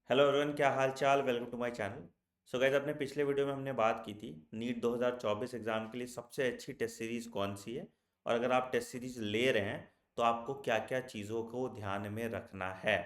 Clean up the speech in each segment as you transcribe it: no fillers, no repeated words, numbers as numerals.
Hello everyone, क्या हाल चाल। Welcome to my channel. So guys, अपने पिछले वीडियो में हमने बात की थी नीट 2024 एग्ज़ाम के लिए सबसे अच्छी टेस्ट सीरीज़ कौन सी है, और अगर आप टेस्ट सीरीज़ ले रहे हैं तो आपको क्या क्या चीज़ों को ध्यान में रखना है।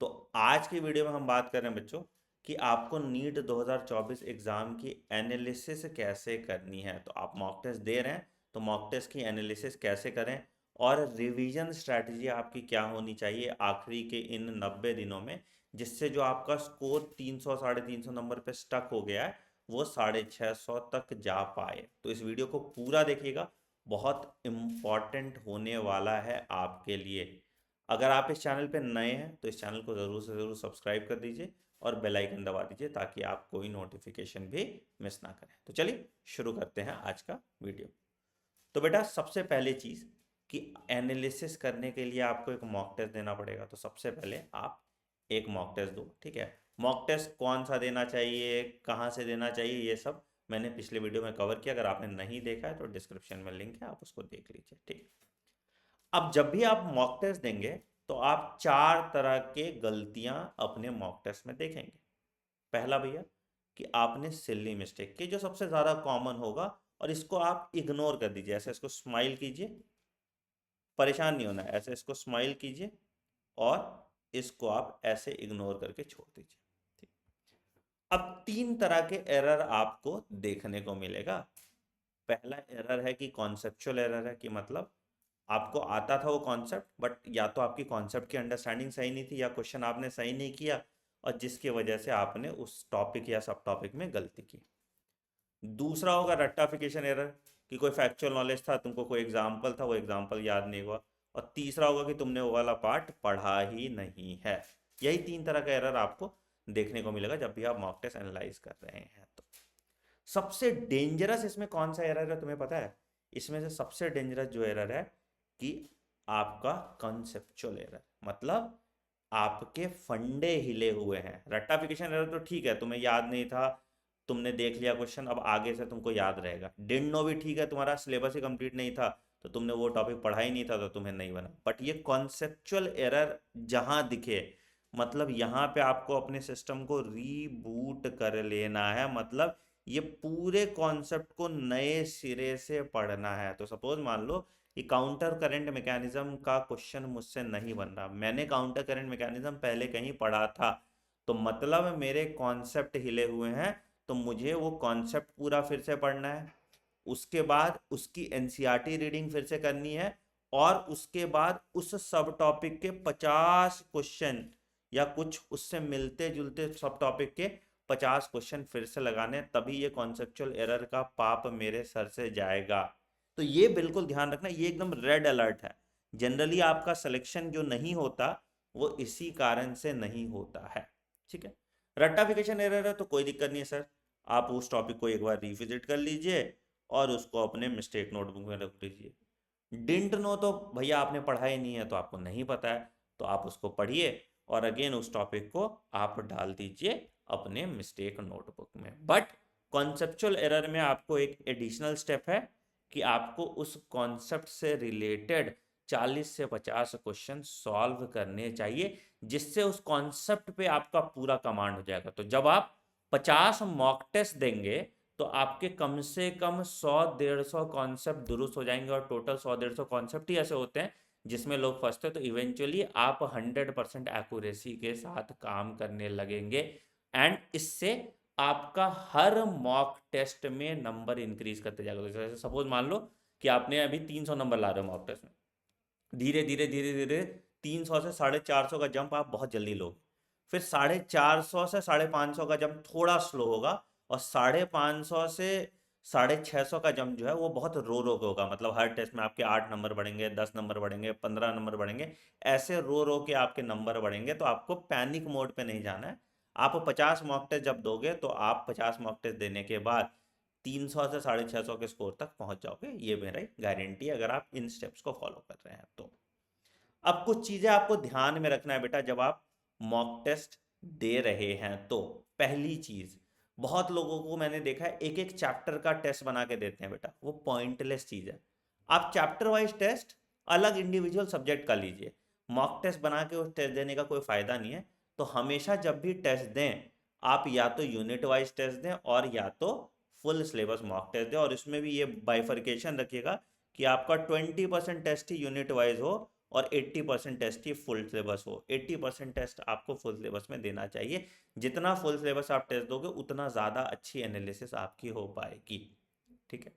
तो आज की वीडियो में हम बात कर रहे हैं बच्चों कि आपको नीट 2024 एग्ज़ाम की एनालिसिस कैसे करनी है। तो आप मॉक टेस्ट दे रहे हैं तो मॉक टेस्ट की एनालिसिस कैसे करें, और रिवीजन स्ट्रैटेजी आपकी क्या होनी चाहिए आखिरी के इन 90 दिनों में, जिससे जो आपका स्कोर 300 350 नंबर पे स्टक हो गया है वो 650 तक जा पाए। तो इस वीडियो को पूरा देखिएगा, बहुत इम्पॉर्टेंट होने वाला है आपके लिए। अगर आप इस चैनल पे नए हैं तो इस चैनल को ज़रूर से ज़रूर सब्सक्राइब कर दीजिए और बेल आइकन दबा दीजिए ताकि आप कोई नोटिफिकेशन भी मिस ना करें। तो चलिए शुरू करते हैं आज का वीडियो। तो बेटा, सबसे पहले चीज़ कि एनालिसिस करने के लिए आपको एक मॉक टेस्ट देना पड़ेगा। तो सबसे पहले आप एक मॉक टेस्ट दो, ठीक है। मॉक टेस्ट कौन सा देना चाहिए, कहाँ से देना चाहिए, ये सब मैंने पिछले वीडियो में कवर किया। अगर आपने नहीं देखा है तो डिस्क्रिप्शन में लिंक है, आप उसको देख लीजिए, ठीक। अब जब भी आप मॉक टेस्ट देंगे तो आप चार तरह के गलतियां अपने मॉक टेस्ट में देखेंगे। पहला भैया कि आपने सिली मिस्टेक की, जो सबसे ज़्यादा कॉमन होगा, और इसको आप इग्नोर कर दीजिए। ऐसे इसको स्माइल कीजिए, परेशान नहीं होना है, ऐसे इसको स्माइल कीजिए और इसको आप ऐसे इग्नोर करके छोड़ दीजिए, ठीक। अब तीन तरह के एरर आपको देखने को मिलेगा। पहला एरर है कि कॉन्सेप्चुअल एरर है, कि मतलब आपको आता था वो कॉन्सेप्ट, बट या तो आपकी कॉन्सेप्ट की अंडरस्टैंडिंग सही नहीं थी या क्वेश्चन आपने सही नहीं किया, और जिसकी वजह से आपने उस टॉपिक या सब टॉपिक में गलती की। दूसरा होगा रट्टाफिकेशन एरर, कि कोई फैक्चुअल नॉलेज था, तुमको कोई एग्जाम्पल था, वो एग्जाम्पल याद नहीं हुआ। और तीसरा होगा कि तुमने वो वाला पार्ट पढ़ा ही नहीं है। यही तीन तरह का एरर आपको देखने को मिलेगा जब भी आप मॉक टेस्ट एनालाइज कर रहे हैं। तो सबसे डेंजरस इसमें कौन सा एरर है तुम्हें पता है? इसमें से सबसे डेंजरस जो एरर है कि आपका कंसेप्चुअल एरर, मतलब आपके फंडे हिले हुए हैं। रट्टाफिकेशन एरर तो ठीक है, तुम्हें याद नहीं था, तुमने देख लिया क्वेश्चन, अब आगे से तुमको याद रहेगा। डिड नो भी ठीक है, तुम्हारा सिलेबस ही कंप्लीट नहीं था तो तुमने वो टॉपिक पढ़ा ही नहीं था तो तुम्हें नहीं बना। बट ये कॉन्सेप्चुअल एरर जहां दिखे, मतलब यहाँ पे आपको अपने सिस्टम को रीबूट कर लेना है, मतलब ये पूरे कॉन्सेप्ट को नए सिरे से पढ़ना है। तो सपोज मान लो कि काउंटर करंट मैकेनिज्म का क्वेश्चन मुझसे नहीं बन रहा, मैंने काउंटर करंट मैकेनिज्म पहले कहीं पढ़ा था, तो मतलब मेरे कॉन्सेप्ट हिले हुए हैं, तो मुझे वो कॉन्सेप्ट पूरा फिर से पढ़ना है। उसके बाद उसकी एनसीईआरटी रीडिंग फिर से करनी है, और उसके बाद उस सब टॉपिक के 50 क्वेश्चन या कुछ उससे मिलते जुलते सब टॉपिक के 50 क्वेश्चन फिर से लगाने, तभी ये कॉन्सेप्चुअल एरर का पाप मेरे सर से जाएगा। तो ये बिल्कुल ध्यान रखना, ये एकदम रेड अलर्ट है। जनरली आपका सिलेक्शन जो नहीं होता वो इसी कारण से नहीं होता है, ठीक है। रट्टाफिकेशन एरर है तो कोई दिक्कत नहीं है सर, आप उस टॉपिक को एक बार रिविजिट कर लीजिए और उसको अपने मिस्टेक नोटबुक में रख लीजिए। डिंट नो तो भैया आपने पढ़ा ही नहीं है तो आपको नहीं पता है, तो आप उसको पढ़िए और अगेन उस टॉपिक को आप डाल दीजिए अपने मिस्टेक नोटबुक में। बट कॉन्सेप्चुअल एरर में आपको एक एडिशनल स्टेप है कि आपको उस कॉन्सेप्ट से रिलेटेड 40 से 50 क्वेश्चन सॉल्व करने चाहिए, जिससे उस कॉन्सेप्ट पे आपका पूरा कमांड हो जाएगा। तो जब आप 50 मॉक टेस्ट देंगे तो आपके कम से कम 100-150 कॉन्सेप्ट दुरुस्त हो जाएंगे, और टोटल 100-150 कॉन्सेप्ट ही ऐसे होते हैं जिसमें लोग फंसते हैं। तो इवेंचुअली आप 100% एक्यूरेसी के साथ काम करने लगेंगे, एंड इससे आपका हर मॉक टेस्ट में नंबर इंक्रीज करते जाएगा। तो जैसे सपोज मान लो कि आपने अभी 300 नंबर ला रहे हो मॉक टेस्ट में, धीरे धीरे धीरे धीरे 300 से 450 का जंप आप बहुत जल्दी लोगे, फिर 450 से 550 का जंप थोड़ा स्लो होगा, और 550 से 650 का जंप जो है वो बहुत रो रो के होगा। मतलब हर टेस्ट में आपके 8 नंबर बढ़ेंगे, 10 नंबर बढ़ेंगे, 15 नंबर बढ़ेंगे, ऐसे रो रो के आपके नंबर बढ़ेंगे। तो आपको पैनिक मोड पे नहीं जाना है। आप 50 मॉक टेस्ट जब दोगे तो आप 50 मॉक टेस्ट देने के बाद 300 से 650 के स्कोर तक पहुंच जाओगे, ये मेरा गारंटी है अगर आप इन स्टेप्स को फॉलो कर रहे हैं तो। अब कुछ चीजें आपको ध्यान में रखना है बेटा जब आप मॉक टेस्ट दे रहे हैं। तो पहली चीज, बहुत लोगों को मैंने देखा है एक एक चैप्टर का टेस्ट बना के देते हैं बेटा, वो पॉइंटलेस चीज है। आप चैप्टर वाइज टेस्ट अलग इंडिविजुअल सब्जेक्ट का लीजिए, मॉक टेस्ट बना के उस टेस्ट देने का कोई फायदा नहीं है। तो हमेशा जब भी टेस्ट दें आप या तो यूनिट वाइज टेस्ट दें और या तो फुल सिलेबस मॉक टेस्ट दें, और इसमें भी ये बाइफर्केशन रखिएगा कि आपका 20% टेस्ट ही यूनिट वाइज हो और 80% टेस्ट ही फुल सिलेबस हो। 80% टेस्ट आपको फुल सिलेबस में देना चाहिए। जितना फुल सिलेबस आप टेस्ट दोगे उतना ज़्यादा अच्छी एनालिसिस आपकी हो पाएगी। ठीक है।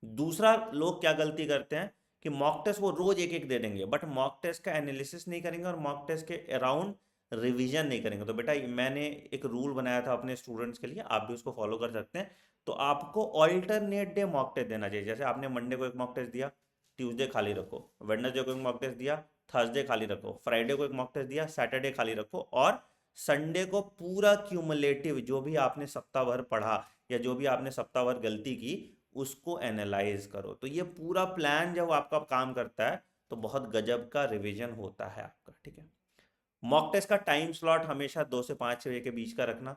दूसरा, लोग क्या गलती करते हैं कि मॉक टेस्ट वो रोज एक एक दे देंगे, बट मॉक टेस्ट का एनालिसिस नहीं करेंगे और मॉक टेस्ट के अराउंड रिवीजन नहीं करेंगे। तो बेटा मैंने एक रूल बनाया था अपने स्टूडेंट्स के लिए, आप भी उसको फॉलो कर सकते हैं। तो आपको ऑल्टरनेट डे मॉक टेस्ट देना चाहिए। जैसे आपने मंडे को एक मॉक टेस्ट दिया, ट्यूसडे खाली रखो, वेडनेसडे को एक मॉक टेस्ट दिया, थर्सडे खाली रखो, फ्राइडे को एक मॉक टेस्ट दिया, सैटरडे खाली रखो, और संडे को पूरा क्यूमुलेटिव जो भी आपने सप्ताह भर पढ़ा या जो भी आपने सप्ताह भर गलती की उसको एनालाइज करो। तो ये पूरा प्लान जब आपका काम करता है तो बहुत गजब का रिवीजन होता है आपका। ठीक है। मॉक टेस्ट का टाइम स्लॉट हमेशा 2 से 5 बजे के बीच का रखना।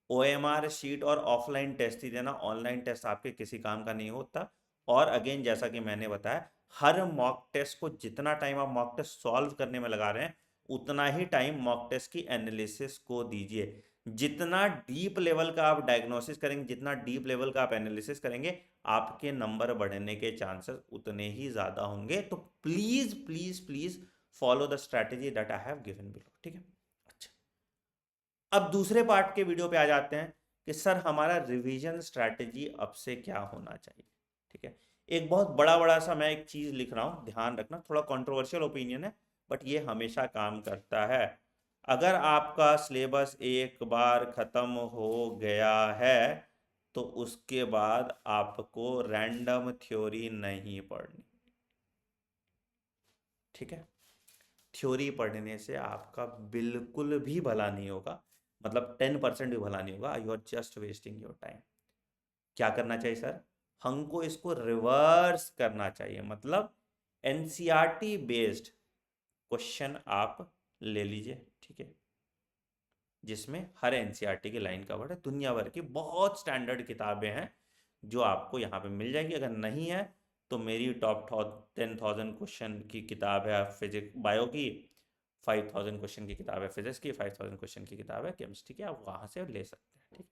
ओएमआर शीट और ऑफलाइन टेस्ट ही देना, ऑनलाइन टेस्ट आपके किसी काम का नहीं होता। और अगेन जैसा कि मैंने बताया, हर मॉक टेस्ट को जितना टाइम आप मॉक टेस्ट सॉल्व करने में लगा रहे हैं उतना ही टाइम मॉक टेस्ट की एनालिसिस को दीजिए। जितना डीप लेवल का आप डायग्नोसिस करेंगे, जितना डीप लेवल का आप एनालिसिस करेंगे, आपके नंबर बढ़ने के चांसेस उतने ही ज़्यादा होंगे। तो please please please follow the strategy that I have given below. ठीक है। अब दूसरे पार्ट के वीडियो पे आ जाते हैं कि सर हमारा रिवीजन स्ट्रैटेजी अब से क्या होना चाहिए। ठीक है। एक बहुत बड़ा बड़ा सा मैं एक चीज़ लिख रहा हूँ, ध्यान रखना, थोड़ा कंट्रोवर्शियल ओपिनियन है बट ये हमेशा काम करता है। अगर आपका सिलेबस एक बार ख़त्म हो गया है तो उसके बाद आपको रैंडम थ्योरी नहीं पढ़नी। ठीक है। थ्योरी पढ़ने से आपका बिल्कुल भी भला नहीं होगा, मतलब 10% भी भला नहीं होगा। You are just wasting your time. क्या करना चाहिए सर? हमको इसको रिवर्स करना चाहिए, मतलब एनसीईआरटी बेस्ड क्वेश्चन आप ले लीजिए। ठीक है। जिसमें हर एनसीईआरटी की लाइन कवर है, दुनिया भर की बहुत स्टैंडर्ड किताबें हैं जो आपको यहाँ पे मिल जाएगी। अगर नहीं है तो मेरी टॉप 10,000 क्वेश्चन की किताब है फिजिक्स बायो की, 5,000 क्वेश्चन की किताब है फिजिक्स की, 5,000 क्वेश्चन की किताब है केमिस्ट्री की, आप वहाँ से ले सकते हैं। ठीक।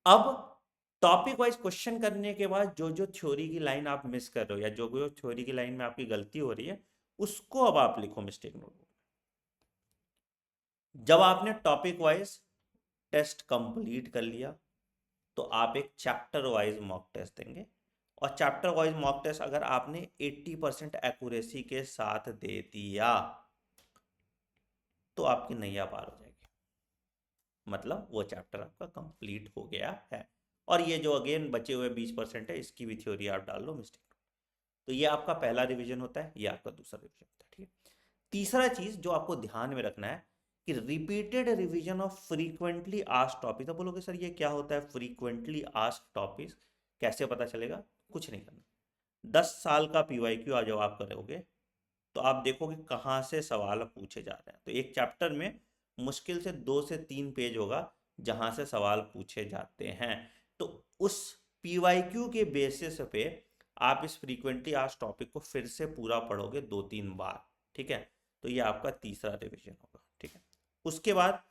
अब टॉपिक वाइज क्वेश्चन करने के बाद जो जो थ्योरी की लाइन आप मिस कर रहे हो या जो जो थ्योरी की लाइन में आपकी गलती हो रही है उसको अब आप लिखो मिस्टेक नोटबुक। जब आपने टॉपिक वाइज टेस्ट कंप्लीट कर लिया तो आप एक चैप्टर वाइज मॉक टेस्ट देंगे, और चैप्टर वाइज मॉक टेस्ट अगर आपने 80% एक्यूरेसी के साथ दे दिया तो आपकी नैया पार हो जाएगी, मतलब वो चैप्टर आपका कंप्लीट हो गया है। और ये जो अगेन बचे हुए 20% है इसकी भी थ्योरी आप डाल लो मिस्टेक। तो ये आपका पहला रिवीजन होता है, ये आपका दूसरा रिवीजन होता है। ठीक है। तीसरा चीज जो आपको ध्यान में रखना है कि repeated revision of frequently asked topic. तो बोलोगे सर ये क्या होता है फ्रीक्वेंटली आस्क्ड टॉपिक्स, कैसे पता चलेगा? कुछ नहीं करना। 10 साल का पीवाईक्यू जब आप करोगे तो आप देखोगे कहाँ से सवाल पूछे जा रहे हैं। तो एक चैप्टर में मुश्किल से 2 से 3 पेज होगा जहाँ से सवाल पूछे जाते हैं। तो उस पीवाईक्यू के बेसिस पे आप इस फ्रीक्वेंटली आस्क्ड टॉपिक को फिर से पूरा पढ़ोगे 2-3 बार। ठीक है। तो ये आपका तीसरा रिवीजन होगा। ठीक है। उसके बाद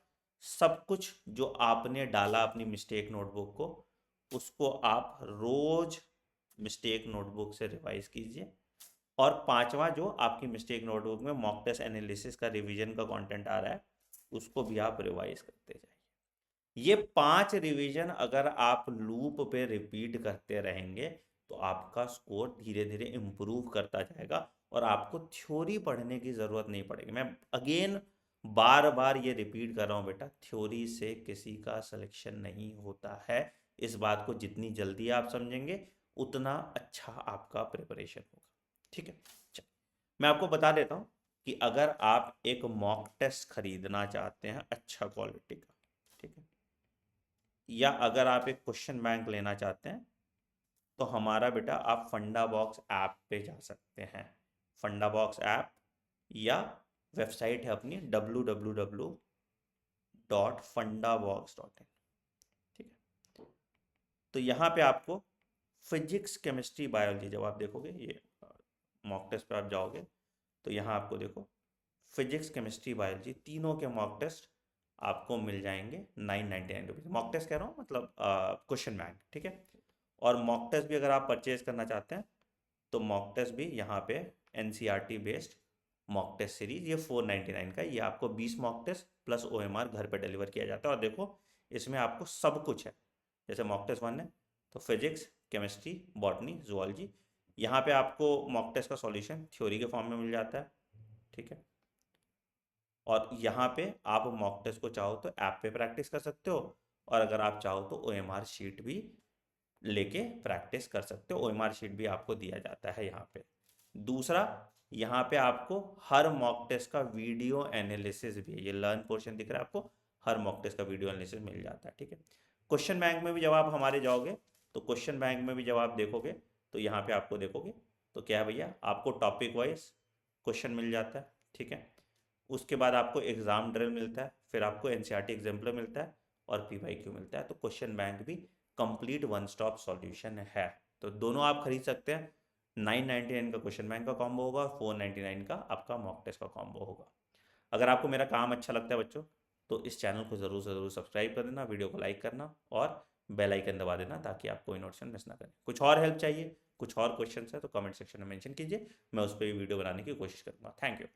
सब कुछ जो आपने डाला अपनी मिस्टेक नोटबुक को, उसको आप रोज मिस्टेक नोटबुक से रिवाइज कीजिए। और पांचवा जो आपकी मिस्टेक नोटबुक में मॉक टेस्ट एनालिसिस का रिवीजन का कंटेंट आ रहा है उसको भी आप रिवाइज करते जाइए। ये 5 रिवीजन अगर आप लूप पे रिपीट करते रहेंगे तो आपका स्कोर धीरे धीरे इम्प्रूव करता जाएगा और आपको थ्योरी पढ़ने की ज़रूरत नहीं पड़ेगी। मैं अगेन बार बार ये रिपीट कर रहा हूँ बेटा, थ्योरी से किसी का सिलेक्शन नहीं होता है। इस बात को जितनी जल्दी आप समझेंगे उतना अच्छा आपका प्रिपरेशन होगा। ठीक है। चल मैं आपको बता देता हूँ कि अगर आप एक मॉक टेस्ट खरीदना चाहते हैं अच्छा क्वालिटी का, ठीक है, या अगर आप एक क्वेश्चन बैंक लेना चाहते हैं तो हमारा बेटा आप फंडा बॉक्स ऐप पे जा सकते हैं। फंडा बॉक्स ऐप या वेबसाइट है अपनी www.fundabox.in। ठीक है। तो यहाँ पे आपको फिजिक्स केमिस्ट्री बायोलॉजी, जब आप देखोगे ये मॉक टेस्ट पे आप जाओगे तो यहाँ आपको देखो फिजिक्स केमिस्ट्री बायोलॉजी तीनों के मॉक टेस्ट आपको मिल जाएंगे 999 रुपीज़। मॉक टेस्ट कह रहा हूँ मतलब क्वेश्चन बैंक, ठीक है। और मॉक टेस्ट भी अगर आप परचेज करना चाहते हैं तो मॉक टेस्ट भी यहाँ पे NCERT based mock test series ये 499 का, ये आपको 20 मॉक टेस्ट प्लस OMR घर पे डिलीवर किया जाता है। और देखो इसमें आपको सब कुछ है, जैसे मॉक टेस्ट 1 है तो फिजिक्स, केमिस्ट्री, बॉटनी, जूलॉजी, यहाँ पे आपको मॉक टेस्ट का सॉल्यूशन थ्योरी के फॉर्म में मिल जाता है, ठीक है। और यहाँ पे आप मॉक टेस्ट को चाहो तो ऐप पे प्रैक्टिस कर सकते हो, और अगर आप चाहो तो OMR शीट भी लेके प्रैक्टिस कर सकते हो। OMR शीट भी आपको दिया जाता है यहाँ पे। दूसरा, यहाँ पे आपको हर मॉक टेस्ट का वीडियो एनालिसिस भी है, ये लर्न पोर्शन दिख रहा है आपको, हर मॉक टेस्ट का वीडियो एनालिसिस मिल जाता है, ठीक है। क्वेश्चन बैंक में भी जब आप हमारे जाओगे तो क्वेश्चन बैंक में भी जब आप देखोगे तो यहाँ पे आपको देखोगे तो क्या है भैया, आपको टॉपिक वाइज क्वेश्चन मिल जाता है, ठीक है। उसके बाद आपको एग्जाम ड्रिल मिलता है, फिर आपको NCERT एग्जाम्पलर मिलता है और PYQ मिलता है। तो क्वेश्चन बैंक भी कंप्लीट वन स्टॉप सॉल्यूशन है। तो दोनों आप खरीद सकते हैं, 999 का क्वेश्चन बैंक का कॉम्बो होगा, 499 का आपका मॉक टेस्ट का कॉम्बो होगा। अगर आपको मेरा काम अच्छा लगता है बच्चों तो इस चैनल को ज़रूर से ज़रूर सब्सक्राइब कर देना, वीडियो को लाइक करना और बेल आइकन दबा देना ताकि आप कोई नोटिफिकेशन मिस ना करें। कुछ और हेल्प चाहिए, कुछ और क्वेश्चन है तो कमेंट सेक्शन में मेंशन कीजिए, मैं उस पर भी वीडियो बनाने की कोशिश करूँगा। Thank you.